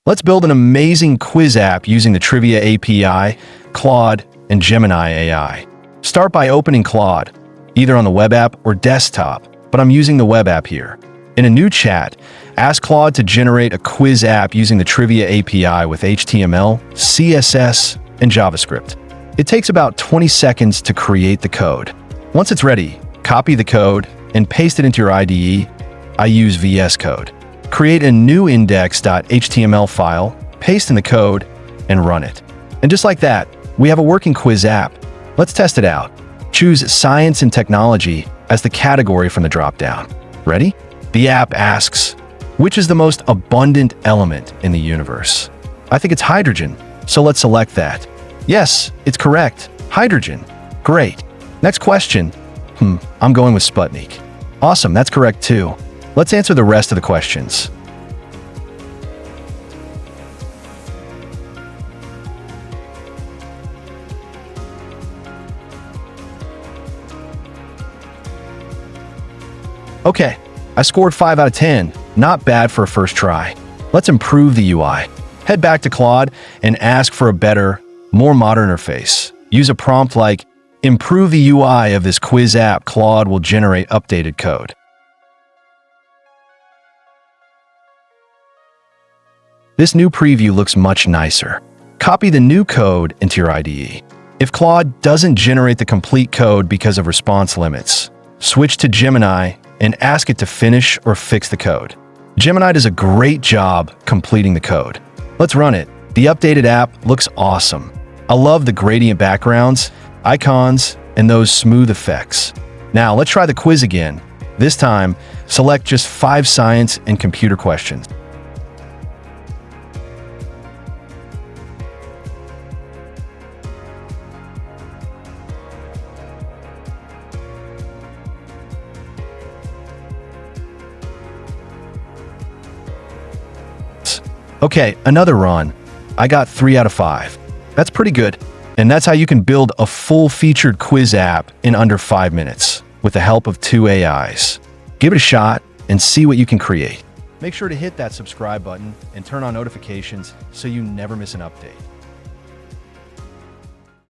Let's build an amazing quiz app using the Trivia API, Claude, and Gemini AI. Start by opening Claude, either on the web app or desktop, but I'm using the web app here. In a new chat, ask Claude to generate a quiz app using the Trivia API with HTML, CSS, and JavaScript. It takes about 20 seconds to create the code. Once it's ready, copy the code and paste it into your IDE. I use VS Code. Create a new index.html file, paste in the code, and run it. And just like that, we have a working quiz app. Let's test it out. Choose Science and Technology as the category from the dropdown. Ready? The app asks, which is the most abundant element in the universe? I think it's hydrogen, so let's select that. Yes, it's correct. Hydrogen. Great. Next question. I'm going with Sputnik. Awesome, that's correct too. Let's answer the rest of the questions. Okay, I scored 5 out of 10. Not bad for a first try. Let's improve the UI. Head back to Claude and ask for a better, more modern interface. Use a prompt like, improve the UI of this quiz app. Claude will generate updated code. This new preview looks much nicer. Copy the new code into your IDE. If Claude doesn't generate the complete code because of response limits, switch to Gemini and ask it to finish or fix the code. Gemini does a great job completing the code. Let's run it. The updated app looks awesome. I love the gradient backgrounds, icons, and those smooth effects. Now let's try the quiz again. This time, select just 5 science and computer questions. Okay, another run. I got 3 out of 5. That's pretty good. And that's how you can build a full-featured quiz app in under 5 minutes with the help of 2 AIs. Give it a shot and see what you can create. Make sure to hit that subscribe button and turn on notifications so you never miss an update.